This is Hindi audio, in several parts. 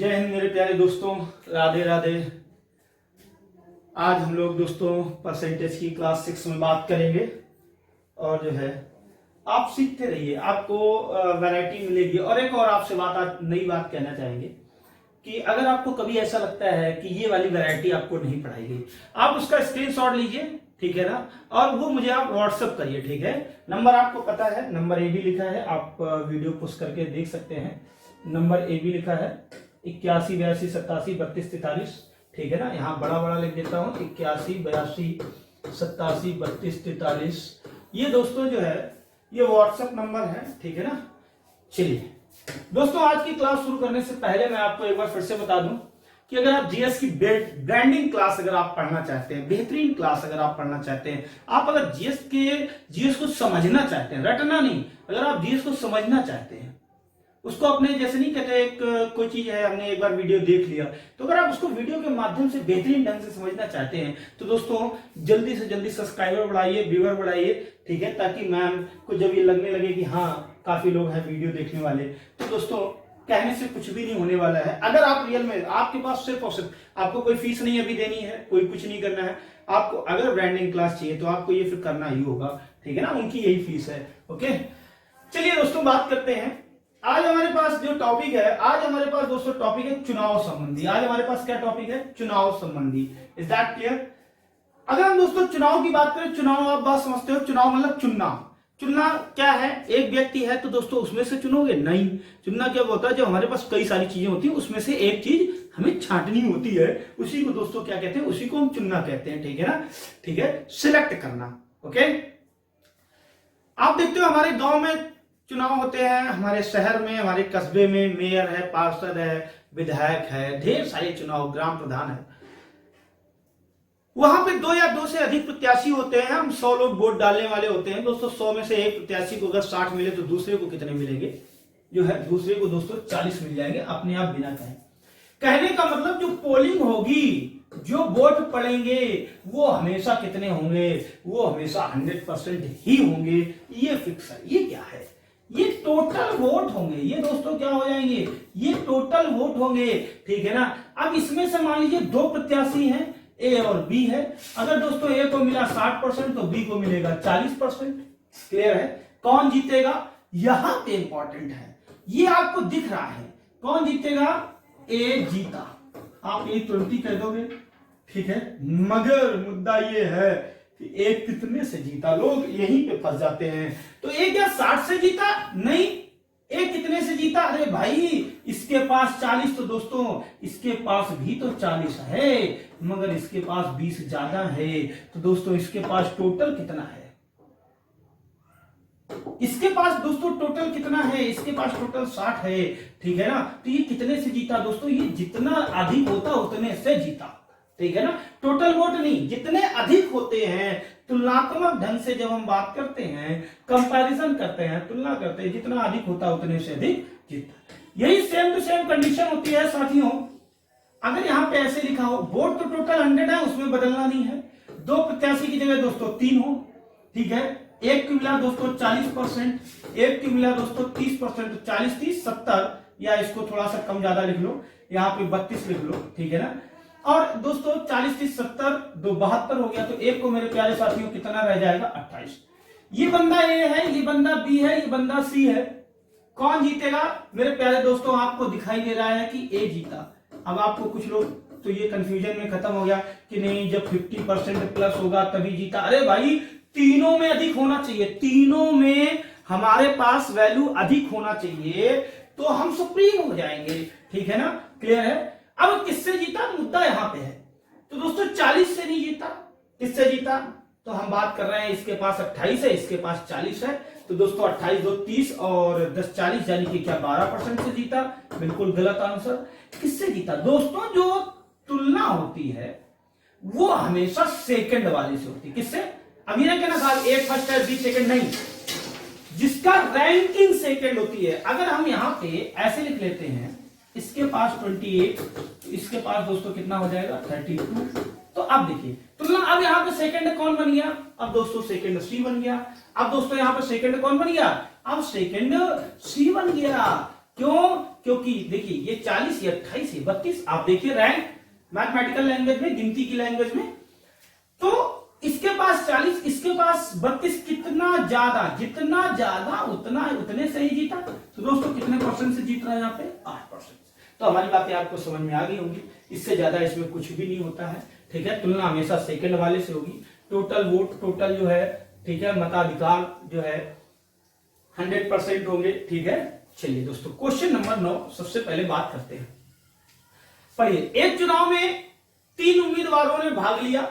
जय हिंद मेरे प्यारे दोस्तों, राधे राधे। आज हम लोग दोस्तों परसेंटेज की क्लास 6 में बात करेंगे और जो है आप सीखते रहिए, आपको वैरायटी मिलेगी। और एक और आपसे नई बात कहना चाहेंगे कि अगर आपको कभी ऐसा लगता है कि ये वाली वैरायटी आपको नहीं पढ़ाई गई, आप उसका स्क्रीनशॉट लीजिए, ठीक है ना, और वो मुझे आप व्हाट्सएप करिए, ठीक है। नंबर आपको पता है, नंबर ए भी लिखा है, आप वीडियो पुश करके देख सकते हैं। नंबर ए भी लिखा है 81 82 87 32 43, ठीक है ना। यहाँ बड़ा बड़ा लिख देता हूँ 81 82 87 32 43। ये दोस्तों जो है ये व्हाट्सएप नंबर है, ठीक है ना। चलिए दोस्तों, आज की क्लास शुरू करने से पहले मैं आपको एक बार फिर से बता दूं कि अगर आप जीएस की ब्रांडिंग क्लास अगर आप पढ़ना चाहते हैं, बेहतरीन क्लास अगर आप पढ़ना चाहते हैं, आप अगर जीएस को समझना चाहते हैं, रटना नहीं, अगर आप जीएस को समझना चाहते हैं, उसको अपने जैसे नहीं कहते एक कोई चीज है हमने एक बार वीडियो देख लिया, तो अगर आप उसको वीडियो के माध्यम से बेहतरीन ढंग से समझना चाहते हैं तो दोस्तों जल्दी से जल्दी सब्सक्राइबर बढ़ाइए, व्यूअर बढ़ाइए, ठीक है, ताकि मैम को जब ये लगने लगे कि हाँ काफी लोग हैं वीडियो देखने वाले, तो दोस्तों कहने से कुछ भी नहीं होने वाला है। अगर आप रियल में आपके पास सिर्फ और सिर्फ आपको कोई फीस नहीं अभी देनी है, कोई कुछ नहीं करना है, आपको अगर ब्रांडिंग क्लास चाहिए तो आपको ये फिर करना ही होगा, ठीक है ना, उनकी यही फीस है। ओके, चलिए दोस्तों बात करते हैं। आज हमारे पास जो टॉपिक है, आज हमारे पास दोस्तों टॉपिक है चुनाव संबंधी। आज हमारे पास क्या टॉपिक है? चुनाव संबंधी। Is that clear? अगर हम दोस्तों चुनाव की बात करें, चुनाव आप बात समझते हो, चुनाव मतलब चुनना। चुनना क्या है? एक व्यक्ति है तो दोस्तों उसमें से चुनोगे? नहीं। चुनना क्या होता है? जब हमारे पास कई सारी चीजें होती है उसमें से एक चीज हमें छांटनी होती है, उसी को दोस्तों क्या कहते हैं? उसी को हम चुनना कहते हैं, ठीक है ना। ठीक है, सिलेक्ट करना। ओके, आप देखते हो हमारे गांव में चुनाव होते हैं, हमारे शहर में, हमारे कस्बे में मेयर है, पार्षद है, विधायक है, ढेर सारे चुनाव, ग्राम प्रधान है। वहां पे 2 या 2 से अधिक प्रत्याशी होते हैं। हम 100 लोग वोट डालने वाले होते हैं दोस्तों। 100 में से एक प्रत्याशी को अगर 60 मिले तो दूसरे को कितने मिलेंगे? जो है दूसरे को दोस्तों 40 मिल जाएंगे, अपने आप बिना कहे। कहने का मतलब जो पोलिंग होगी, जो वोट पड़ेंगे वो हमेशा कितने होंगे? वो हमेशा 100% ही होंगे, ये फिक्स है। ये क्या है? ये टोटल वोट होंगे। ये दोस्तों क्या हो जाएंगे? ये टोटल वोट होंगे, ठीक है ना। अब इसमें से मान लीजिए 2 प्रत्याशी हैं, ए और बी है। अगर दोस्तों ए को मिला 60% तो बी को मिलेगा 40%। क्लियर है? कौन जीतेगा यहां पे इंपॉर्टेंट है। ये आपको दिख रहा है कौन जीतेगा? ए जीता, आप ए 20 कह दोगे, ठीक है। मगर मुद्दा ये है कि एक कितने से जीता? लोग यहीं पे फंस जाते हैं। तो एक क्या 60 से जीता? नहीं। एक कितने से जीता? अरे भाई इसके पास 40, तो दोस्तों इसके पास भी तो 40 है, मगर इसके पास 20 ज्यादा है, तो दोस्तों इसके पास टोटल कितना है? इसके पास दोस्तों टोटल कितना है? इसके पास टोटल 60 है, ठीक है ना। तो ये कितने से जीता दोस्तों? ये जितना अधिक होता उतने से जीता, ठीक है ना। टोटल वोट नहीं, जितने अधिक होते हैं, तुलनात्मक ढंग से जब हम बात करते हैं, कंपैरिजन करते हैं, तुलना करते हैं, जितना अधिक होता है उतने से अधिक जीता। यही सेम टू सेम कंडीशन होती है साथियों। अगर यहाँ पे ऐसे लिखा हो वोट तो टोटल 100 है, उसमें बदलना नहीं है। 2 प्रत्याशी की जगह दोस्तों 3 हो, ठीक है। एक की मिला दोस्तों 40%, एक की मिला दोस्तों 30%, 40 30 70, या इसको थोड़ा सा कम ज्यादा लिख लो, यहाँ पे 32 लिख लो, ठीक है ना। और दोस्तों 40 30 70 2 72 हो गया, तो एक को मेरे प्यारे साथियों कितना रह जाएगा? 28। ये बंदा ए है, ये बंदा बी है, ये बंदा सी है। कौन जीतेगा मेरे प्यारे दोस्तों? आपको दिखाई दे रहा है कि ए जीता। अब आपको कुछ लोग तो ये कंफ्यूजन में खत्म हो गया कि नहीं जब 50% प्लस होगा तभी जीता। अरे भाई तीनों में अधिक होना चाहिए, तीनों में हमारे पास वैल्यू अधिक होना चाहिए तो हम सुप्रीम हो जाएंगे, ठीक है ना। क्लियर है? अब किससे जीता? मुद्दा यहां पे है। तो दोस्तों 40 से नहीं जीता, किससे जीता? तो हम बात कर रहे हैं इसके पास 28 है, इसके पास 40 है, तो दोस्तों 28 2 30 और 10 40, यानी कि क्या 12% से जीता? बिल्कुल गलत आंसर। किससे जीता दोस्तों? जो तुलना होती है वो हमेशा सेकंड वाले से होती है। किससे? अभी ना कहना साहब ए फर्स्ट है बी सेकंड, नहीं, जिसका रैंकिंग सेकंड होती है। अगर हम यहां पे ऐसे लिख लेते हैं, इसके पास 28, तो इसके पास दोस्तों कितना हो जाएगा? 32। तो अब देखिए तुलना, अब यहां पे सेकंड कौन बन गया? अब दोस्तों सेकंड सी बन गया। अब दोस्तों यहां पे सेकंड कौन बन गया? अब सेकंड सी बन गया। क्यों? क्योंकि देखिए ये 40, ये 28, ये 32, आप देखिए रैंक मैथमेटिकल लैंग्वेज में, गिनती की लैंग्वेज में, तो इसके पास 40, इसके पास 32, कितना ज्यादा, जितना ज्यादा उतना उतने से ही जीता। तो दोस्तों कितने परसेंट से जीत रहा है यहाँ पे? 8%। तो हमारी बातें आपको समझ में आ गई होंगी, इससे ज्यादा इसमें कुछ भी नहीं होता है, ठीक है। तुलना हमेशा सेकंड वाले से होगी। टोटल वोट, टोटल जो है, ठीक है, मताधिकार जो है 100% होंगे, ठीक है। चलिए दोस्तों क्वेश्चन नंबर 9 सबसे पहले बात करते हैं। पढ़िए, एक चुनाव में 3 उम्मीदवारों ने भाग लिया,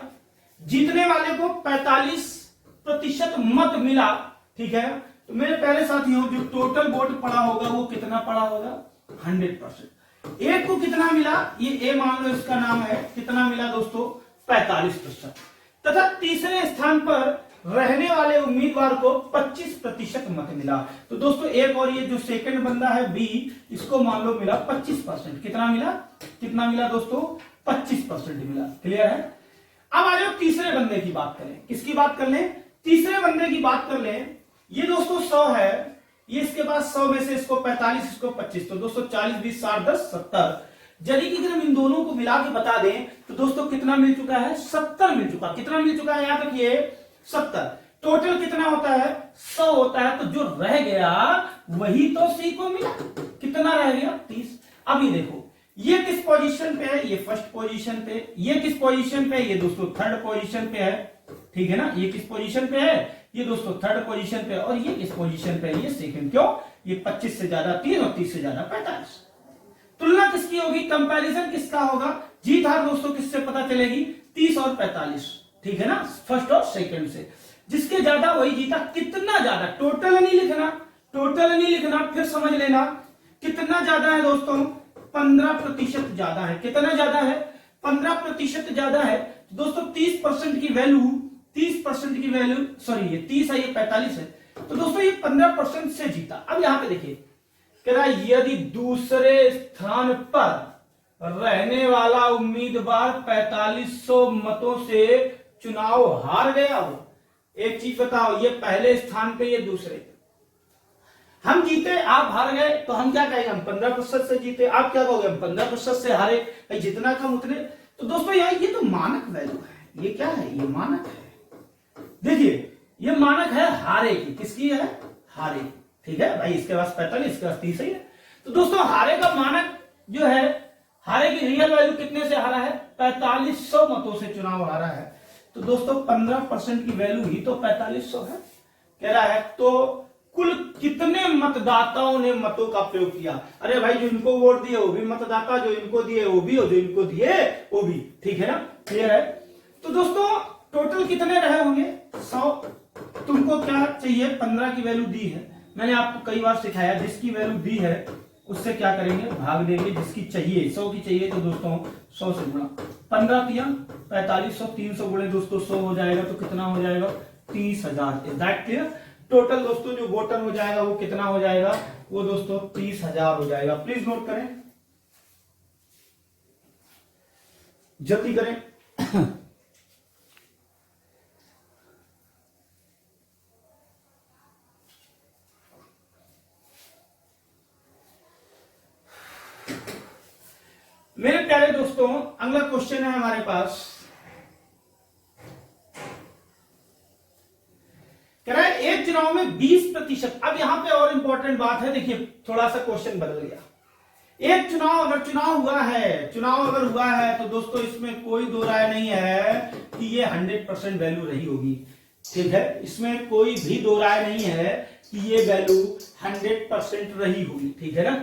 जीतने वाले को 45% मत मिला, ठीक है। तो मेरे पहले साथियों जो टोटल वोट पड़ा होगा वो कितना पड़ा होगा? 100%। एक को कितना मिला? ये ए मान लो इसका नाम है, कितना मिला दोस्तों? 45%। तथा तीसरे स्थान पर रहने वाले उम्मीदवार को 25% मत मिला। तो दोस्तों एक और ये जो सेकंड बंदा है बी, इसको मान लो मिला 25%। कितना मिला? कितना मिला दोस्तों? 25% मिला। क्लियर है? अब आ जाओ तीसरे बंदे की बात करें। किसकी बात कर लें? तीसरे बंदे की बात कर लें। ये दोस्तों 100 है, ये इसके पास 100 में से इसको 45, इसको 25, तो दोस्तों 40, 20, 60, 10, 70। यदि कि अगर हम इन दोनों को मिला के बता दें तो दोस्तों कितना मिल चुका है? 70 मिल चुका। कितना मिल चुका है? याद रखिए 70। टोटल कितना होता है? 100 होता है। तो जो रह गया वही तो सी को मिला। कितना रह गया? 30। अब ये देखो, ये किस पोजीशन पे है? ये फर्स्ट पोजीशन पे। ये किस पोजीशन पे है? ये दोस्तों थर्ड पोजीशन पे है, ठीक है ना। ये किस पोजीशन पे है? ये दोस्तों थर्ड पोजीशन पे। और ये किस पोजीशन पे है? ये सेकंड। क्यों? ये 25 से ज्यादा 30 और 30 से ज्यादा 45। तुलना किसकी होगी? कंपैरिजन किसका होगा? जीत हार दोस्तों किससे पता चलेगी? 30 और 45, ठीक है ना, फर्स्ट और सेकंड से। जिसके ज्यादा वही जीता। कितना ज्यादा? टोटल नहीं लिखना, टोटल नहीं लिखना, फिर समझ लेना कितना ज्यादा है दोस्तों? 15% ज्यादा है। कितना ज्यादा है? 15% ज्यादा है। तो दोस्तों 30% की वैल्यू, 30% की वैल्यू, सॉरी ये 30 है, ये 45 है। तो दोस्तों ये 15% से जीता। अब यहां पे देखिए, कह रहा है यदि दूसरे स्थान पर रहने वाला उम्मीदवार 4500 मतों से चुनाव हार गया हो। एक चीज बताओ, ये पहले स्थान पे, ये दूसरे। हम जीते, आप हार गए, तो हम क्या कहेंगे? हम 15% से जीते। आप क्या कहोगे? हम 15% से हारे। भाई जितना कम उतने। तो दोस्तों यार ये तो मानक वैल्यू है। ये क्या है? ये मानक है। देखिए ये मानक है हारे की। किसकी है? हारे, ठीक है भाई। इसके पास 45, इसके पास 30 ही है। तो दोस्तों हारे का मानक जो है, हारे की रियल वैल्यू कितने से हारा है? 4500 मतों से चुनाव हारा है। तो दोस्तों 15% की वैल्यू ही तो 4500 है। कह रहा है तो कुल कितने मतदाताओं ने मतों का प्रयोग किया? अरे भाई जो इनको वोट दिए वो भी मतदाता, जो इनको दिए वो भी, और जो इनको दिए वो भी, ठीक है ना। क्लियर है? तो दोस्तों टोटल कितने रहे होंगे? 100। तुमको क्या चाहिए? 15 की वैल्यू दी है, मैंने आपको कई बार सिखाया। जिसकी वैल्यू दी है उससे क्या करेंगे? भाग देंगे। जिसकी चाहिए 100 की चाहिए तो दोस्तों 100 से गुणा। 15 तिया 4500, 300 गुणे दोस्तों 100 हो जाएगा। तो कितना हो जाएगा? 30,000। Is that clear? टोटल दोस्तों जो वोटर हो जाएगा वो कितना हो जाएगा? वो दोस्तों 30,000 हो जाएगा। प्लीज नोट करें, जल्दी करें। मेरे प्यारे दोस्तों अगला क्वेश्चन है हमारे पास। कह रहा है एक चुनाव में 20%। अब यहां पे और इंपॉर्टेंट बात है, देखिए थोड़ा सा क्वेश्चन बदल गया। एक चुनाव अगर चुनाव हुआ है तो दोस्तों इसमें कोई दो राय नहीं है कि ये 100% वैल्यू रही होगी, ठीक है। इसमें कोई भी दो राय नहीं है कि ये वैल्यू 100% रही होगी, ठीक है ना।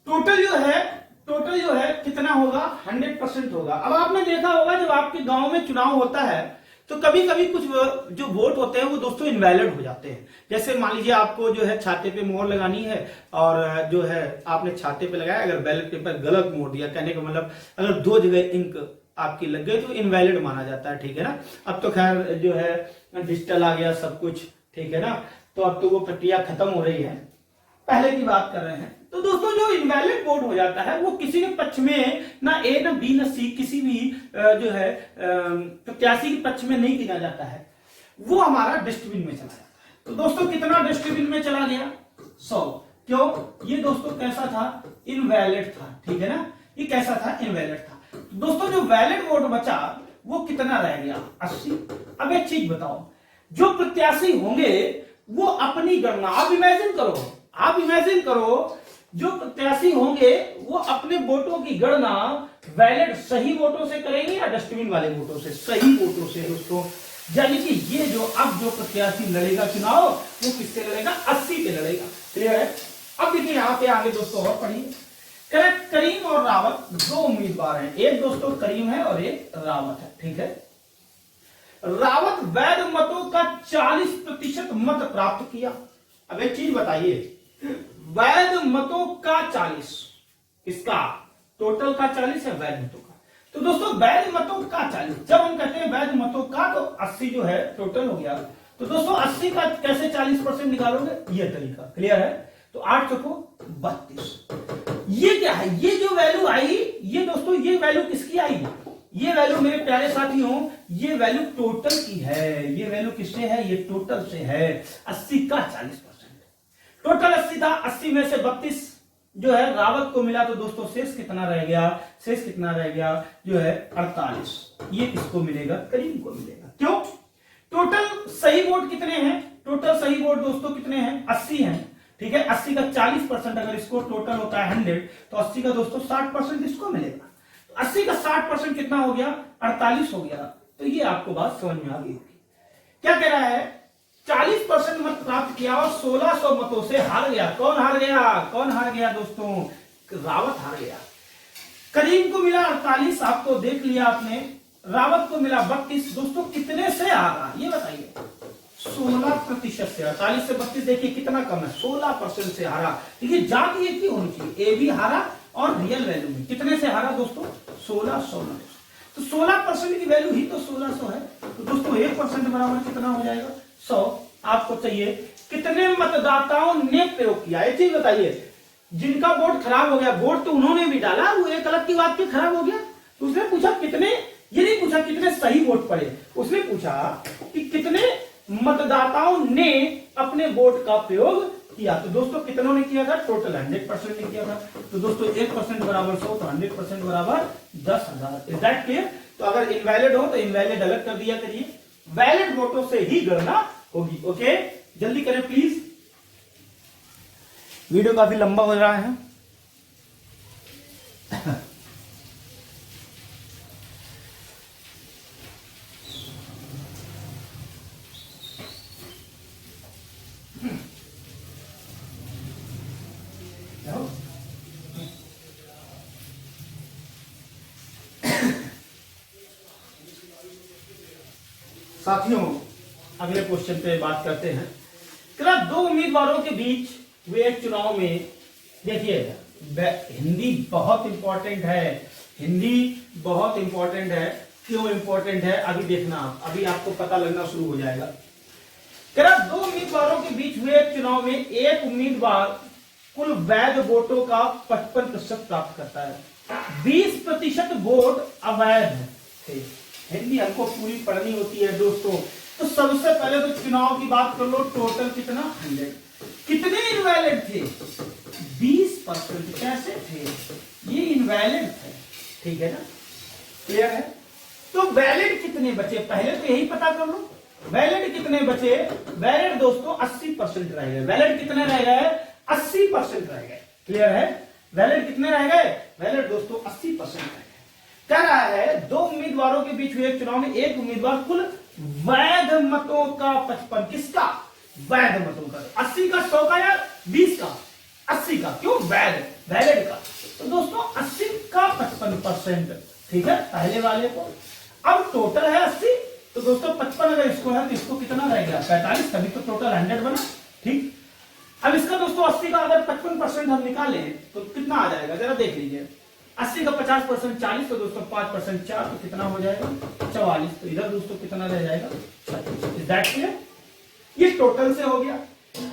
टोटल जो है कितना होगा? 100% होगा। अब आपने देखा होगा जब आपके गांव में चुनाव होता है तो कभी कभी कुछ जो वोट होते हैं वो दोस्तों इनवैलिड हो जाते हैं। जैसे मान लीजिए आपको जो है छाते पे मोहर लगानी है और जो है आपने छाते पे लगाया, अगर बैलेट पेपर गलत मोड़ दिया, कहने का मतलब अगर 2 जगह इंक आपकी लग गई तो इनवैलिड माना जाता है, ठीक है ना। अब तो खैर जो है डिजिटल आ गया सब कुछ, ठीक है ना, तो अब तो वो प्रक्रिया खत्म हो रही है। पहले की बात कर रहे हैं तो दोस्तों जो इनवैलिड वोट हो जाता है वो किसी के पक्ष में ना ए ना बी ना सी, किसी भी जो है प्रत्याशी के पक्ष में नहीं गिना जाता है, वो हमारा डस्टबिन में चला जाता है। तो दोस्तों कितना डस्टबिन में चला गया? 100। क्यों? ये दोस्तों कैसा था? इनवैलिड था, ठीक है ना, ये कैसा था? इनवैलिड था। दोस्तों जो वैलिड वोट बचा वो कितना रह गया? 80। अब एक चीज बताओ, जो प्रत्याशी होंगे वो अपनी गणना, आप इमेजिन करो, जो प्रत्याशी होंगे वो अपने वोटों की गणना वैलिड सही वोटों से करेंगे या डस्टबिन वाले वोटों से? सही वोटों से दोस्तों। यानी कि ये जो अब जो प्रत्याशी लड़ेगा चुनाव वो किससे लड़ेगा? 80 पे लड़ेगा। क्लियर है? अब देखिए यहां पे आगे दोस्तों और पढ़िए। करीम और रावत दो उम्मीदवार हैं, एक दोस्तों करीम है और एक रावत है, ठीक है। रावत वैध मतों का 40% मत प्राप्त किया। अब एक चीज बताइए, वैध मतों का 40, किसका? टोटल का 40 है वैध मतों का। तो दोस्तों वैध मतों का 40, जब हम कहते हैं वैध मतों का तो 80 जो है टोटल हो गया। तो दोस्तों 80 का कैसे 40% निकालोगे? ये तरीका। क्लियर है? तो 8 चौको 32। ये क्या है? ये जो वैल्यू आई, ये दोस्तों ये वैल्यू किसकी आई? ये वैल्यू मेरे प्यारे साथियों, ये वैल्यू टोटल की है। ये वैल्यू किससे है? ये टोटल से है। 80 का 40%, टोटल 80 था, 80 में से 32 जो है रावत को मिला। तो दोस्तों शेष कितना रह गया? शेष कितना रह गया जो है 48। ये किसको मिलेगा? करीम को मिलेगा। क्यों? टोटल सही वोट कितने हैं? टोटल सही वोट दोस्तों कितने हैं? 80 हैं, ठीक है। 80 का 40% अगर इसको टोटल होता है 100, तो 80 का दोस्तों 60% इसको मिलेगा। तो 80 का 60% कितना हो गया? 48 हो गया। तो ये आपको बात समझ में आ गई होगी। क्या कह रहा है? 40% मत प्राप्त किया और 1600 मतों से हार गया। कौन हार गया? कौन हार गया दोस्तों? रावत हार गया। करीम को मिला 48, आपको देख लिया आपने। रावत को मिला 32। दोस्तों कितने से हारा ये बताइए? 16% से। 48 से 32 देखिए कितना कम है, 16% से हारा। देखिए जात एक ही होनी चाहिए, ए भी हारा और रियल वैल्यू में कितने से हारा दोस्तों? 1600 में। तो 16% की वैल्यू ही तो 1600 है। तो दोस्तों 1% बराबर कितना हो जाएगा? 100। आपको चाहिए कितने मतदाताओं ने प्रयोग किया? एक चीज बताइए, जिनका वोट खराब हो गया, वोट तो उन्होंने भी डाला, वो एक अलग की बात की खराब हो गया। तो उसने पूछा कितने, ये नहीं पूछा कितने सही वोट पड़े, उसने पूछा कि कितने मतदाताओं ने अपने वोट का प्रयोग किया। तो दोस्तों कितनों ने किया था? टोटल 100% ने किया था। तो दोस्तों 1% बराबर 100, तो 100% बराबर 10,000। Is that clear? तो अगर इनवैलिड हो तो इनवैलिड अलग कर दिया करिए, वैलिड वोटों से ही गणना होगी। ओके, जल्दी करें प्लीज, वीडियो काफी लंबा हो रहा है। साथियों अगले क्वेश्चन पे बात करते हैं। दो उम्मीदवारों के बीच हुए एक चुनाव में, देखिए हिंदी बहुत इंपॉर्टेंट है, हिंदी बहुत इंपॉर्टेंट है। क्यों इंपॉर्टेंट है अभी देखना, अभी आपको पता लगना शुरू हो जाएगा। दो उम्मीदवारों के बीच हुए एक चुनाव में एक उम्मीदवार कुल वैध वोटों का 55% प्राप्त करता है, 20% वोट अवैध थे। हिंदी हमको पूरी पढ़नी होती है दोस्तों। तो सबसे पहले तो चुनाव की बात कर लो, टोटल कितना? 100। कितने इनवैलिड थे? 20%। कैसे थे? ये इनवैलिड थे, ठीक है ना? क्लियर है? तो वैलिड कितने बचे? पहले तो यही पता कर लो, वैलिड कितने बचे? वैलिड दोस्तों 80% रह गए। वैलिड कितने रह गए? 80% रह गए। क्लियर है? वैलिड कितने रह गए? वैलिड दोस्तों 80% रह गए। कह रहा है दो उम्मीदवारों के बीच हुए चुनाव में एक उम्मीदवार कुल वैध मतों का 55, किसका? वैध मतों का। 80 का, 100 का या 20 का? 80 का। क्यों? वैध, वैलिड का। तो दोस्तों 80 का 55%, ठीक है पहले वाले को। अब टोटल है 80, तो दोस्तों 55 अगर इसको है तो इसको कितना रह गया? 45, तभी तो टोटल 100 बना, ठीक। अब इसका दोस्तों 80 का अगर 55% हम निकालें तो कितना आ जाएगा? जरा देख लीजिए। 80 का 50% 40, तो दोस्तों 5% 4, तो कितना हो जाएगा? 44। तो इधर दोस्तों कितना रह जाएगा? 36। Is that clear? ये टोटल से हो गया।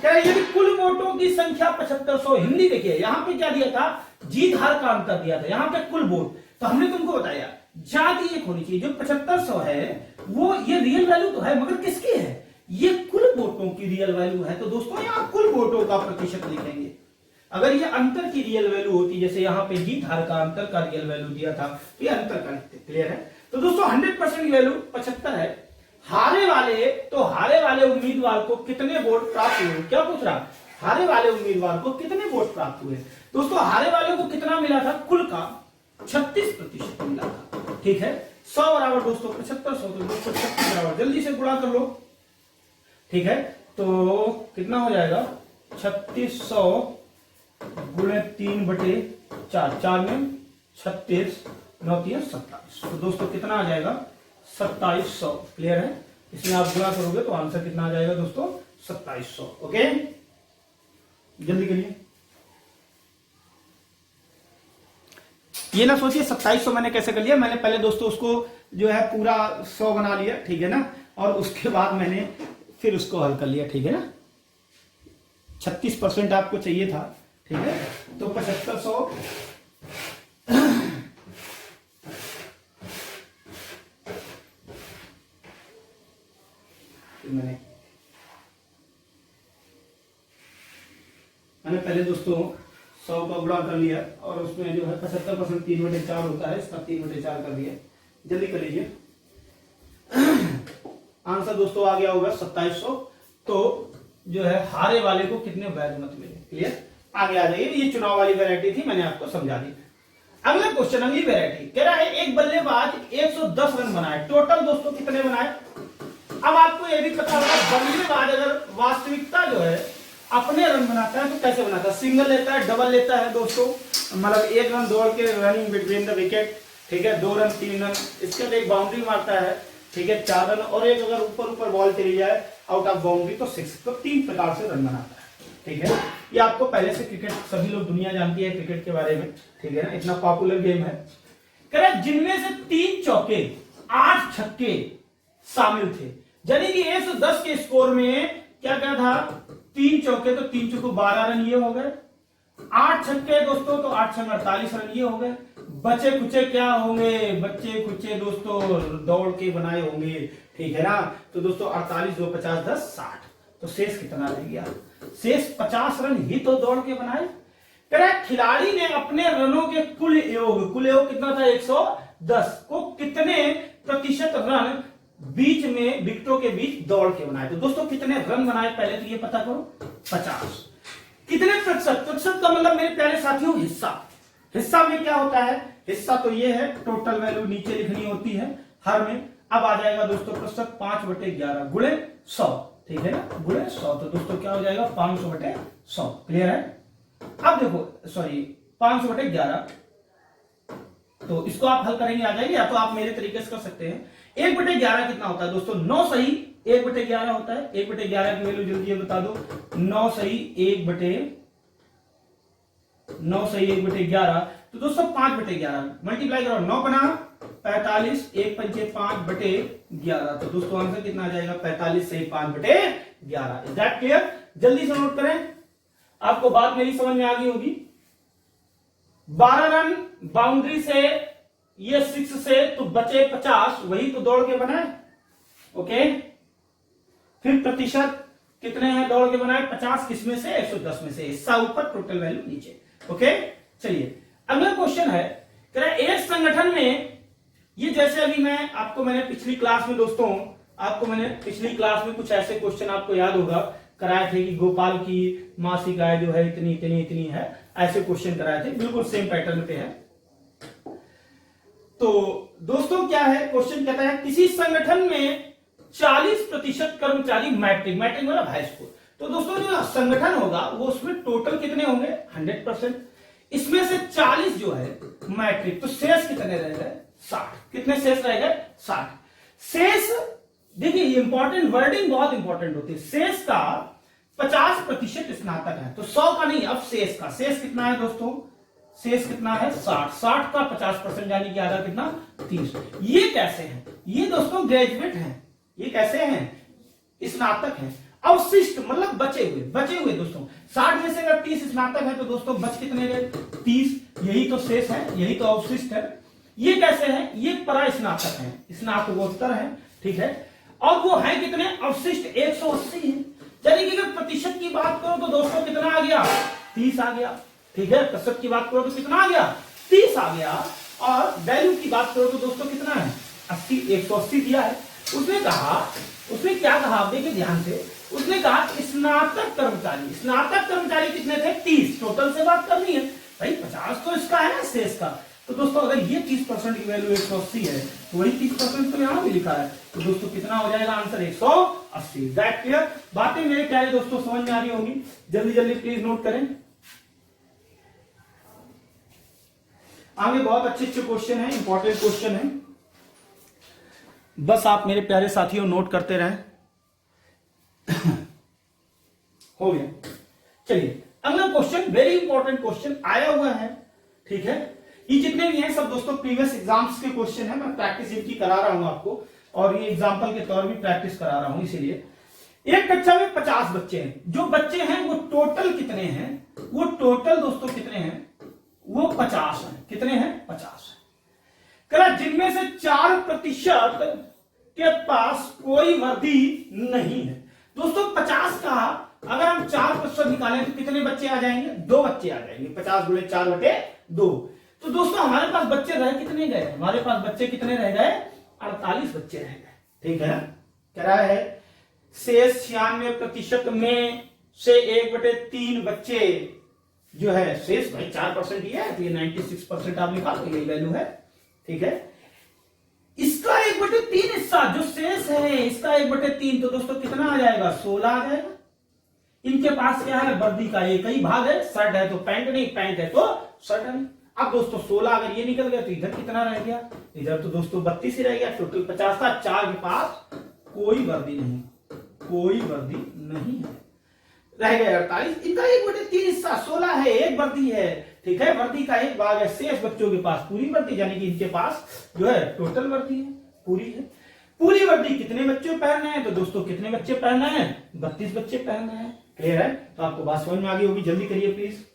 कह रहे यदि कुल वोटों की संख्या 7500, हिंदी देखिए यहां पे क्या दिया था? जीत हार का अंतर दिया था, यहां पे कुल वोट। तो हमने तुमको बताया जाति एक होनी चाहिए। जो 7500 है वो ये रियल वैल्यू तो है, मगर किसकी है? ये कुल वोटों की रियल वैल्यू है। तो दोस्तों यहां कुल वोटों का प्रतिशत लिखेंगे। अगर ये अंतर की रियल वैल्यू होती, जैसे यहाँ पे जीत हार का अंतर का रियल वैल्यू दिया था, तो ये अंतर का लिखते। क्लियर है? तो दोस्तों 100% की वैल्यू 75 है। हारे वाले उम्मीदवार को कितने वोट प्राप्त हुए? क्या पूछ रहा? हारे वाले उम्मीदवार को कितने वोट प्राप्त हुए? दोस्तों हारे वाले को कितना मिला था? कुल का 36% मिला था। ठीक है, 100 बराबर दोस्तों 75, 100 तो दोस्तों 36 बराबर, जल्दी से गुणा कर लो। ठीक है, तो कितना हो जाएगा? 3600 गुणे 3/4, 4 में 36, 9 3 27, तो दोस्तों कितना आ जाएगा? 2700। क्लियर है? इसमें आप गुणा करोगे तो आंसर कितना आ जाएगा दोस्तों? 2700। ओके, जल्दी करिए। ये ना सोचिए 2700 मैंने कैसे कर लिया। मैंने पहले दोस्तों उसको जो है पूरा 100 बना लिया, ठीक है ना, और उसके बाद मैंने फिर उसको हल कर लिया। ठीक है ना, 36% आपको चाहिए था। ठीक है, तो 7500 मैंने पहले दोस्तों 100 का गुणा कर लिया और उसमें जो है 75% 3/4 होता है, इसका 3/4 कर दिया। जल्दी कर लीजिए। आंसर दोस्तों आ गया होगा 2700। तो जो है हारे वाले को कितने वैध मत मिले। क्लियर? आगे आ जाइए। ये चुनाव वाली वैरायटी थी, मैंने आपको समझा दी। अगला क्वेश्चन, अगली वैरायटी कह रहा है एक बल्लेबाज 110 रन बनाए, टोटल दोस्तों कितने बनाए? अब आपको यह भी पता होगा बल्लेबाज अगर वास्तविकता जो है अपने रन बनाता है तो कैसे बनाता है? सिंगल लेता है, डबल लेता है दोस्तों, मतलब 1 रन दौड़ के रनिंग बिटवीन द विकेट, ठीक है, 2 रन 3 रन, इसके बाद एक बाउंड्री मारता है, ठीक है, 4 रन, और एक अगर ऊपर बॉल चली जाए आउट ऑफ बाउंड्री तो 6। तो 3 प्रकार से रन बनाता है। ठीक है, ये आपको पहले से क्रिकेट सभी लोग दुनिया जानती है क्रिकेट के बारे में। ठीक है ना, इतना पॉपुलर गेम है। कह रहा जिनमें से 3 चौके 8 छक्के शामिल थे, यानी कि 110 के स्कोर में क्या क्या था? 3 चौके, तो 3 चौके 12 रन ये हो गए, 8 छक्के दोस्तों तो 8 छक्के 48 रन ये हो गए। बचे कुचे क्या होंगे? बच्चे कुचे दोस्तों दौड़ के बनाए होंगे। ठीक है ना, तो दोस्तों 48 2 50 10 60, तो शेष कितना रह गया? शेष 50 रन ही तो दौड़ के बनाए। कह रहा खिलाड़ी ने अपने रनों के कुल योग कितना था? 110 को कितने प्रतिशत रन बीच में विकेटों के बीच दौड़ के बनाए? तो दोस्तों कितने रन बनाए पहले तो ये पता करो। 50। कितने प्रतिशत? प्रतिशत का मतलब मेरे प्यारे साथियों हिस्सा में क्या होता है? हिस्सा तो ये है, टोटल वैल्यू नीचे लिखनी होती है हर में। अब आ जाएगा दोस्तों प्रतिशत 5/11 गुणे 100। ठीक है ना, गुणे 100, तो दोस्तों क्या हो जाएगा? 500/100। क्लियर है? अब देखो, सॉरी 500/11, तो इसको आप हल करेंगे आ जाएगी, या तो आप मेरे तरीके से कर सकते हैं। 1/11 कितना होता है दोस्तों? 9 सही 1/11 होता है। 1/11 की वैल्यू जल्दी बता दो। 9 सही 1/11, तो दोस्तों 5/11 मल्टीप्लाई करो, 9 बना 45, 1 पंचे 5/11, तो दोस्तों आंसर कितना आ जाएगा? 45 सही 5/11। Is that clear? जल्दी से नोट करें, आपको बात मेरी समझ में आ गई होगी। 12 रन बाउंड्री से, ये 6 से, तो बचे 50, वही तो दौड़ के बनाए। ओके, फिर प्रतिशत कितने हैं दौड़ के बनाए? 50 किसमें से? 110 में से। हिस्सा ऊपर, टोटल वैल्यू नीचे। ओके, चलिए अगला क्वेश्चन है, कह रहा है एक संगठन में, ये जैसे अभी मैंने पिछली क्लास में दोस्तों मैंने पिछली क्लास में कुछ ऐसे क्वेश्चन आपको याद होगा कराए थे कि गोपाल की मासिक आय जो है इतनी इतनी इतनी है, ऐसे क्वेश्चन कराए थे, बिल्कुल सेम पैटर्न पे है। तो दोस्तों क्या है क्वेश्चन? कहता है किसी संगठन में 40% कर्मचारी मैट्रिक मतलब हाई स्कूल। तो दोस्तों जो संगठन होगा वो उसमें टोटल कितने होंगे? 100%। इसमें से 40 जो है मैट्रिक, तो शेष कितने रह गए? 60। कितने शेष रह गए? 60। शेष देखिए, इंपॉर्टेंट वर्डिंग बहुत इंपॉर्टेंट होती है। शेष का 50% स्नातक है, तो 100 का नहीं, अब शेष का। शेष कितना है दोस्तों? शेष कितना है? 60। 60 का 50% यानी कि आधा कितना? 30। ये कैसे हैं? ये दोस्तों ग्रेजुएट हैं। ये कैसे हैं? स्नातक हैं। अवशिष्ट मतलब बचे हुए दोस्तों 60 में से अगर 30 स्नातक है तो दोस्तों बच कितने गए? 30। यही तो शेष है, यही तो अवशिष्ट है। ये कैसे हैं? ये परा स्नातक हैं, स्नातकोत्तर हैं। ठीक है, और वो है कितने? अवशिष्ट 180 है। यानी कि अगर प्रतिशत की बात करो तो दोस्तों कितना आ गया? 30 आ गया। ठीक है, प्रतिशत की बात करो तो कितना आ गया, 30 आ गया। और वैल्यू की बात करो तो दोस्तों कितना है, 80, 180 दिया है। उसने क्या कहा, आप देखिए ध्यान से, उसने कहा स्नातक कर्मचारी कितने थे, 30। टोटल से बात करनी है भाई, 50 तो इसका है ना शेष का। तो दोस्तों अगर ये 30% की वैल्यू 180 है तो वही 30% तो यहाँ भी लिखा है। तो दोस्तों कितना हो जाएगा आंसर, 180। That clear? बातें मेरे प्यारे दोस्तों समझ में आ रही होंगी? जल्दी जल्दी प्लीज नोट करें। आगे बहुत अच्छे अच्छे क्वेश्चन है, इंपॉर्टेंट क्वेश्चन है, बस आप मेरे प्यारे साथियों नोट करते रहें। हो गया। चलिए अगला क्वेश्चन, वेरी इंपॉर्टेंट क्वेश्चन आया हुआ है, ठीक है। ये जितने भी हैं सब दोस्तों प्रीवियस एग्जाम्स के क्वेश्चन है, मैं प्रैक्टिस इनकी करा रहा हूं आपको, और ये एग्जाम्पल के तौर पर प्रैक्टिस करा रहा हूं। इसीलिए एक कक्षा में 50 बच्चे हैं, जो बच्चे हैं वो टोटल कितने हैं, वो टोटल दोस्तों कितने हैं, वो 50 है। कितने हैं, 50 है। करा जिनमें से 4% के पास कोई वर्दी नहीं है। दोस्तों 50 का अगर हम 4% निकालें तो कितने बच्चे आ जाएंगे, 2 बच्चे आ जाएंगे। 50 गुणे 4/2। तो दोस्तों हमारे पास बच्चे रह कितने गए, हमारे पास बच्चे कितने रह गए, 48 बच्चे रह गए, ठीक है। कह रहा है शेष 96% में से 1/3 बच्चे जो है शेष, भाई 4% ही है तो ये 96% आप निकाल तो यही वैल्यू है, ठीक है। इसका 1/3 हिस्सा जो शेष है, इसका 1/3 तो दोस्तों कितना आ जाएगा, 16 आ जाएगा। इनके पास क्या है, वर्दी का एक ही भाग है, शर्ट है तो पैंट नहीं, पैंट है तो शर्ट नहीं। अब दोस्तों 16 अगर ये निकल गया तो इधर कितना रह गया, इधर तो दोस्तों 32 ही रह गया। टोटल 50 था, 4 के पास कोई वर्दी नहीं, कोई वर्दी नहीं है, रह गया 48। इनका 1/3 हिस्सा 16 है, एक वर्दी है, ठीक है, वर्दी का एक भाग है। शेष बच्चों के पास पूरी वर्दी, यानी कि इनके पास जो है टोटल वर्दी है, पूरी है। पूरी वर्दी कितने बच्चे पहनना है, तो दोस्तों कितने बच्चे पहनना है, 32 बच्चे पहनना है। क्लियर है? तो आपको बात समझ में आ गई होगी, जल्दी करिए प्लीज।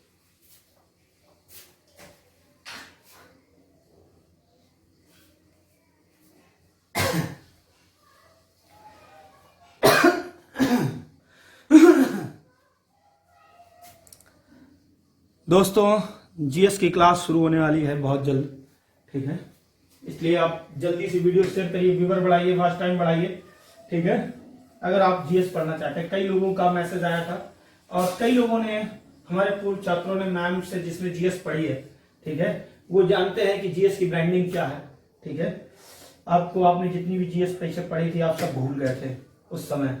दोस्तों जीएस की क्लास शुरू होने वाली है बहुत जल्द, ठीक है, इसलिए आप जल्दी से वीडियो शेयर करिए, व्यूअर बढ़ाइए, वॉच टाइम बढ़ाइए, ठीक है। अगर आप जीएस पढ़ना चाहते हैं, कई लोगों का मैसेज आया था और कई लोगों ने, हमारे पूर्व छात्रों ने, मैम से जिसने जीएस पढ़ी है, ठीक है, वो जानते हैं कि जीएस की ब्रांडिंग क्या है, ठीक है। आपने जितनी भी जीएस परीक्षा पढ़ी थी आप सब भूल गए थे उस समय।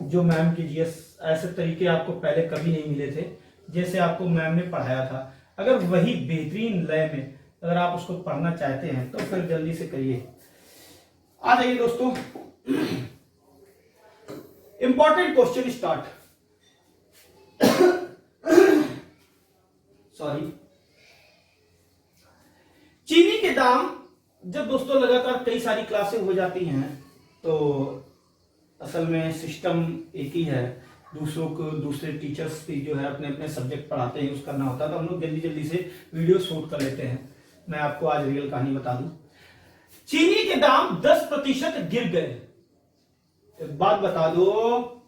जो मैम की जीएस ऐसे तरीके आपको पहले कभी नहीं मिले थे जैसे आपको मैम ने पढ़ाया था। अगर वही बेहतरीन लय में अगर आप उसको पढ़ना चाहते हैं तो फिर जल्दी से करिए। आ जाइए दोस्तों, इंपॉर्टेंट क्वेश्चन स्टार्ट। सॉरी। चीनी के दाम, जब दोस्तों लगातार कई सारी क्लासें हो जाती हैं तो असल में सिस्टम एक ही है, दूसरों को दूसरे टीचर्स की जो है अपने अपने सब्जेक्ट पढ़ाते हैं, यूज करना होता है, तो हम लोग जल्दी जल्दी से वीडियो शूट कर लेते हैं। मैं आपको आज रियल कहानी बता दूं। चीनी के दाम 10% गिर गए। एक बात बता दो,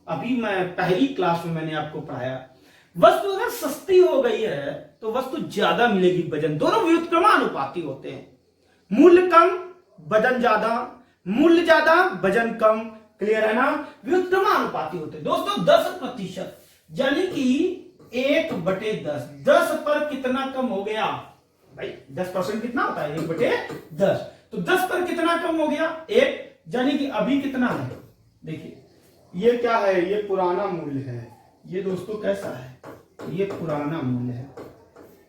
अभी मैं पहली क्लास में मैंने आपको पढ़ाया, वस्तु अगर सस्ती हो गई है तो वस्तु ज्यादा मिलेगी, वजन, दोनों व्युत्क्रमानुपाती होते हैं। मूल्य कम वजन ज्यादा, मूल्य ज्यादा वजन कम। क्लियर है ना? व्युत्क्रमानुपाती होते हैं दोस्तों। 10% यानी कि 1/10, 10 पर कितना कम हो गया भाई? 10% कितना होता है? 1/10। तो 10 पर कितना कम हो गया? 1, यानी कि अभी कितना है? देखिए ये क्या है, ये पुराना मूल्य है। ये दोस्तों कैसा है? ये पुराना मूल्य है।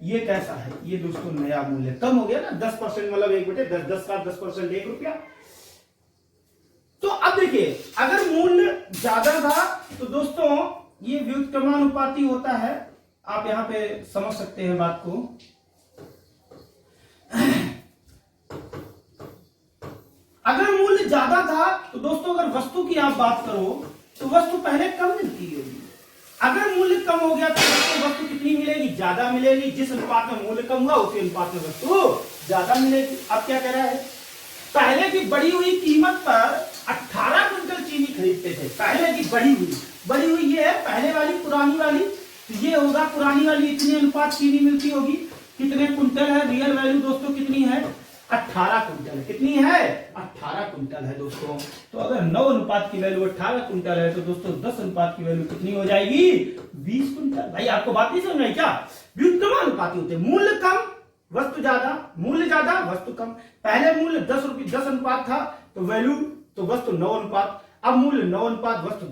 ये कैसा है? ये दोस्तों नया मूल्य। कम हो गया ना 10%, मतलब 1/10, 10 का 10% 1 रुपया। तो अब देखिए, अगर मूल्य ज्यादा था तो दोस्तों ये व्युत्क्रमानुपाती होता है। आप यहां पे समझ सकते हैं बात को। अगर मूल्य ज्यादा था तो दोस्तों अगर वस्तु की आप बात करो तो वस्तु पहले कम मिलती होगी। अगर मूल्य कम हो गया तो वस्तु कितनी मिलेगी? ज्यादा मिलेगी। जिस अनुपात में मूल्य कम हुआ उसी अनुपात में वस्तु ज्यादा मिलेगी। अब क्या कह रहा है? पहले की बढ़ी हुई कीमत पर 18 क्विंटल चीनी खरीदते थे। पहले की बढ़ी हुई ये है, पहले वाली पुरानी वाली तो ये होगा पुरानी वाली इतनी अनुपात चीनी मिलती होगी, कितने कुंटल है, रियल वैल्यू दोस्तों कितनी है, 18 कुंटल। कितनी है, 18 कुंटल है दोस्तों। तो अगर 9 अनुपात की वैल्यू 18 कुंटल है तो दोस्तों 10 अनुपात की वैल्यू कितनी हो जाएगी, 20 कुंटल। भाई आपको बात नहीं समझ में आई क्या? व्युत्क्रमानुपाती होते, मूल्य कम वस्तु ज्यादा, मूल्य ज्यादा वस्तु कम। पहले मूल्य 10 अनुपात था तो वैल्यू तो वस्तु 9 अनुपात, अब मूल्य 9 अनुपात वस्तु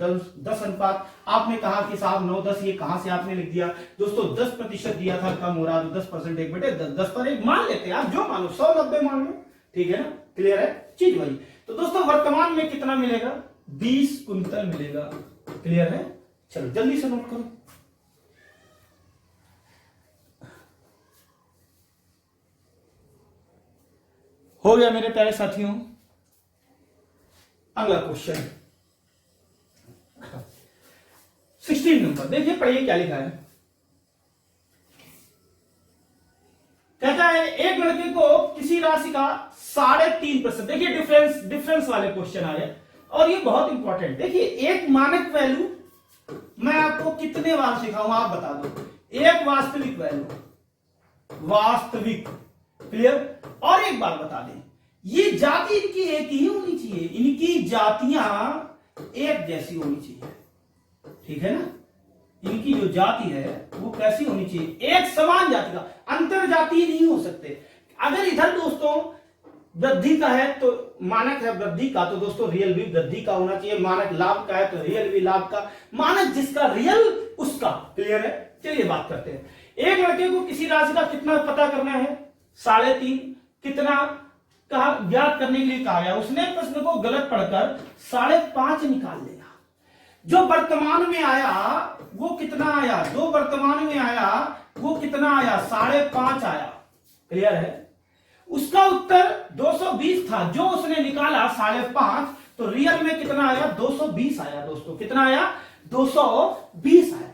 10 अनुपात। आपने कहा कि साहब 9 10 ये कहां से आपने लिख दिया? दोस्तों 10% दिया था, कम हो रहा तो 10% 1/10 पर 1 मान लेते हैं आप, जो मानो 100 90 मान लो, ठीक है ना, क्लियर है चीज वही। तो दोस्तों वर्तमान में कितना मिलेगा, 20 कुंतल मिलेगा, क्लियर है। चलो जल्दी से नोट करो। हो गया मेरे प्यारे साथियों। अगला क्वेश्चन 16 नंबर, देखिए पढ़िए क्या लिखा है। कहता है एक लड़के को किसी राशि का 3.5%, देखिए डिफरेंस वाले क्वेश्चन आ गए और ये बहुत इंपॉर्टेंट। देखिए एक मानक वैल्यू मैं आपको कितने बार सिखाऊंगा आप बता दो, एक वास्तविक वैल्यू, वास्तविक, क्लियर। और एक बात बता दें, ये जाति इनकी एक ही होनी चाहिए, इनकी जातियां एक जैसी होनी चाहिए, ठीक है ना। इनकी जो जाति है वो कैसी होनी चाहिए, एक समान जाति का, अंतर जातीय नहीं हो सकते। अगर इधर दोस्तों वृद्धि का है तो मानक है वृद्धि का, तो दोस्तों रियल भी वृद्धि का होना चाहिए। मानक लाभ का है तो रियल भी लाभ का, मानक जिसका रियल उसका, क्लियर है। चलिए बात करते हैं। एक लड़के को किसी राशि का कितना पता करना है, 3.5, कितना कहा ज्ञात करने के लिए कहा गया। उसने प्रश्न को गलत पढ़कर 5.5 निकाल लिया। जो वर्तमान में आया वो कितना आया, जो वर्तमान में आया वो कितना आया, 5.5 आया, क्लियर है। उसका उत्तर 220 था, जो उसने निकाला 5.5, तो रियल में कितना आया, 220 आया दोस्तों। कितना आया, 220 आया।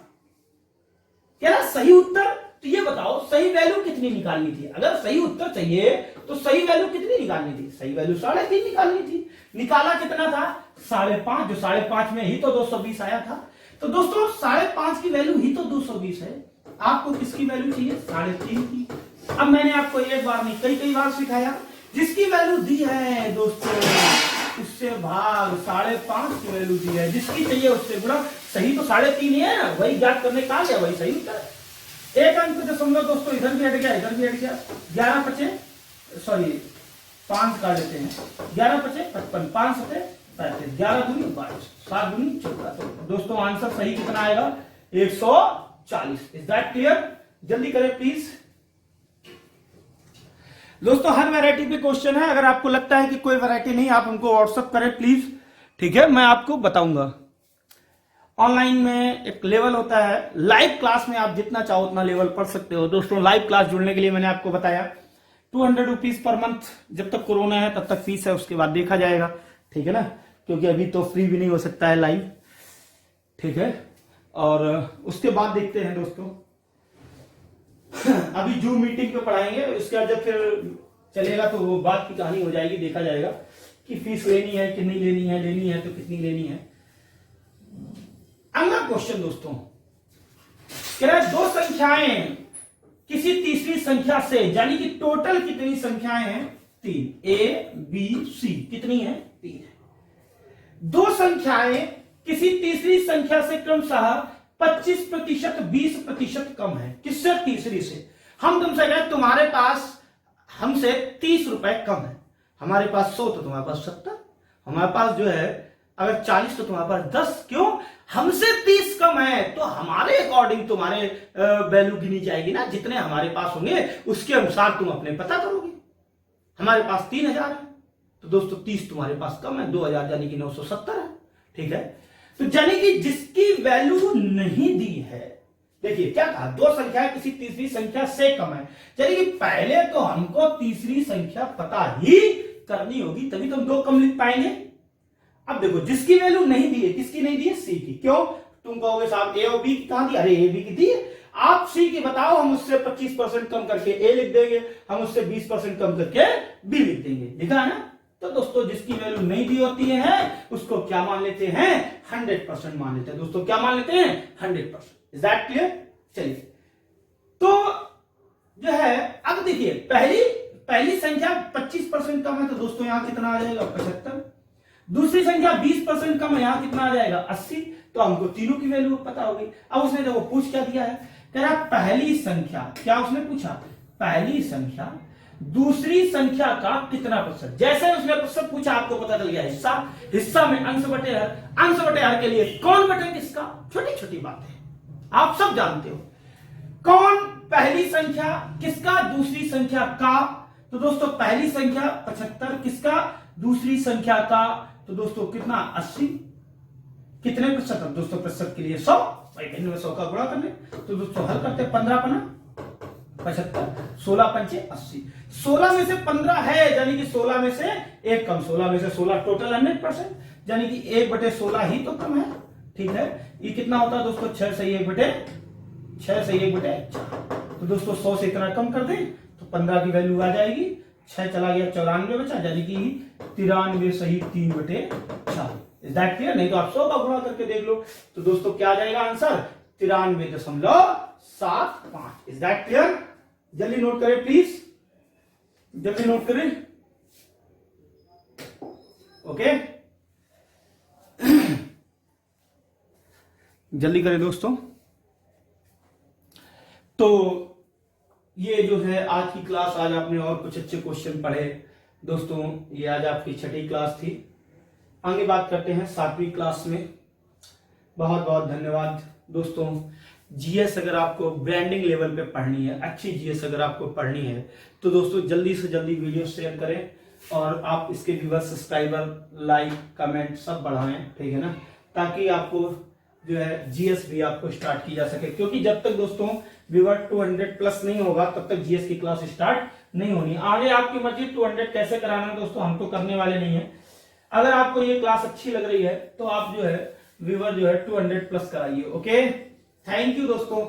क्या सही उत्तर? तो ये बताओ सही वैल्यू कितनी निकालनी थी? अगर सही उत्तर चाहिए तो सही वैल्यू कितनी निकालनी थी? सही वैल्यू 3.5 निकालनी थी। निकाला कितना था, 5.5, जो 5.5 में ही तो 220 आया था। तो दोस्तों 5.5 की वैल्यू ही तो 220 है। आपको किसकी वैल्यू चाहिए, 3.5 की। अब मैंने आपको एक बार नहीं कई बार सिखाया, जिसकी वैल्यू दी है दोस्तों उससे भाग, 5.5 की वैल्यू दी है, जिसकी चाहिए उससे गुणा। सही तो 3.5 ही है ना, वही ज्ञात करने का गया, वही सही उत्तर है। एक अंक दशमलव दोस्तों इधर भी हट गया, इधर भी हट गया। 11 पचे सॉरी 5 काट देते हैं, 11 पचे 55, 5 सते 35, 11 दूनी 22, 7 दूनी 14। तो दोस्तों आंसर सही कितना आएगा, 140। Is that clear? जल्दी करें प्लीज दोस्तों। हर वैरायटी पे क्वेश्चन है, अगर आपको लगता है कि कोई वैरायटी नहीं, आप हमको व्हाट्सअप करें प्लीज, ठीक है, मैं आपको बताऊंगा। ऑनलाइन में एक लेवल होता है, लाइव क्लास में आप जितना चाहो उतना लेवल पढ़ सकते हो दोस्तों। लाइव क्लास जुड़ने के लिए मैंने आपको बताया 200 रुपीज पर मंथ, जब तक कोरोना है तब तक फीस है, उसके बाद देखा जाएगा, ठीक है ना, क्योंकि अभी तो फ्री भी नहीं हो सकता है लाइव, ठीक है। और उसके बाद देखते हैं दोस्तों अभी जूम मीटिंग पे पढ़ाएंगे, उसके बाद जब फिर चलेगा तो वो बात की कहानी हो जाएगी, देखा जाएगा कि फीस लेनी है कि नहीं लेनी है, लेनी है तो कितनी लेनी है। अगला क्वेश्चन दोस्तों कह रहा है दो संख्याएं किसी तीसरी संख्या से, यानी कि टोटल कितनी संख्याएं हैं, 3, ए बी सी, कितनी है, 3 है। दो संख्याएं किसी तीसरी संख्या से क्रमशः 25%, 20% कम है। किससे? तीसरी से। हम तुमसे कहें तुम्हारे पास हमसे 30 रुपए कम है, हमारे पास 100 तो तुम्हारे पास 70, हमारे पास जो है अगर 40 तो तुम्हारे पास 10। क्यों? हमसे 30 कम है, तो हमारे अकॉर्डिंग तुम्हारे वैल्यू गिनी जाएगी ना, जितने हमारे पास होंगे उसके अनुसार तुम अपने पता करोगे। हमारे पास 3000 है तो दोस्तों 30 तुम्हारे पास कम है, 2000 यानी कि 970 है, ठीक है। तो यानी कि जिसकी वैल्यू नहीं दी है, देखिए क्या कहा, दो संख्याएं किसी तीसरी संख्या से कम है, यानी कि पहले तो हमको तीसरी संख्या पता ही करनी होगी, तभी तो हम दो कम लिख पाएंगे। अब देखो जिसकी वैल्यू नहीं दी है, किसकी नहीं दी है, सी की। क्यों? तुम कहोगे साहब ए और बी की कहां दी, अरे ए बी की दी है, आप सी की बताओ, हम उससे 25% कम करके ए लिख देंगे, हम उससे 20% कम करके बी लिख देंगे, लिखा है ना। तो दोस्तों जिसकी वैल्यू नहीं दी होती है उसको क्या मान लेते हैं, 100% मान लेते हैं दोस्तों। क्या मान लेते हैं, 100%। Is that clear? चलिए, तो जो है अब देखिए पहली संख्या 25% कम है तो दोस्तों यहां कितना आ जाएगा 75। दूसरी संख्या 20% कम है, यहां कितना आ जाएगा 80। तो हमको तीनों की वैल्यू पता होगी। अब उसने देखो पूछ क्या दिया है, कह रहा पहली संख्या, क्या उसने पूछा, पहली संख्या दूसरी संख्या का कितना प्रतिशत। जैसे उसने प्रतिशत पूछा आपको पता चल गया हिस्सा में अंश बटे हर के लिए कौन बटे किसका, छोटी छोटी बात है, आप सब जानते हो। कौन पहली संख्या किसका, दूसरी संख्या का। तो दोस्तों पहली संख्या 75 किसका, दूसरी संख्या का। तो दोस्तों कितना 80, कितने प्रतिशत, दोस्तों प्रतिशत के लिए 100, भाई भिन्न में 100 का गुणा करने। तो दोस्तों हल करते 15 पना 75, 16 पंचे 80। 16 में से 15 है यानी कि 16 में से एक कम, 16 में से 16 टोटल 100%, यानी कि 1/16 ही तो कम है। ठीक है, ये कितना होता है दोस्तों 6 से 1/4। तो दोस्तों 100 से इतना कम कर दें तो 15 की वैल्यू आ जाएगी, 6 चला गया 94 बचा, यानी कि 93 सही 3/4। Is that clear? नहीं तो आप 100 का गुणा करके देख लो। तो दोस्तों क्या आ जाएगा आंसर 93.75। Is that clear? जल्दी नोट करें प्लीज, जल्दी नोट करें। ओके जल्दी करें दोस्तों। तो ये जो है आज की क्लास, आज आपने और कुछ अच्छे क्वेश्चन पढ़े दोस्तों। ये आज आपकी 6ठी क्लास थी। आगे बात करते हैं 7वीं क्लास में। बहुत बहुत धन्यवाद दोस्तों। जीएस अगर आपको ब्रांडिंग लेवल पे पढ़नी है, अच्छी जीएस अगर आपको पढ़नी है तो दोस्तों जल्दी से जल्दी वीडियो शेयर करें और आप इसके व्यूअर, सब्सक्राइबर, लाइक, कमेंट सब बढ़ाएं, ठीक है ना, ताकि आपको जो है जीएस भी आपको स्टार्ट की जा सके। क्योंकि जब तक दोस्तों व्यूअर 200 प्लस नहीं होगा तब तक जीएस की क्लास स्टार्ट नहीं होनी। आगे आपकी मर्जी 200 कैसे कराना है दोस्तों, हम तो करने वाले नहीं है। अगर आपको ये क्लास अच्छी लग रही है तो आप जो है व्यूअर जो है 200 प्लस कराइए। ओके, थैंक यू दोस्तों।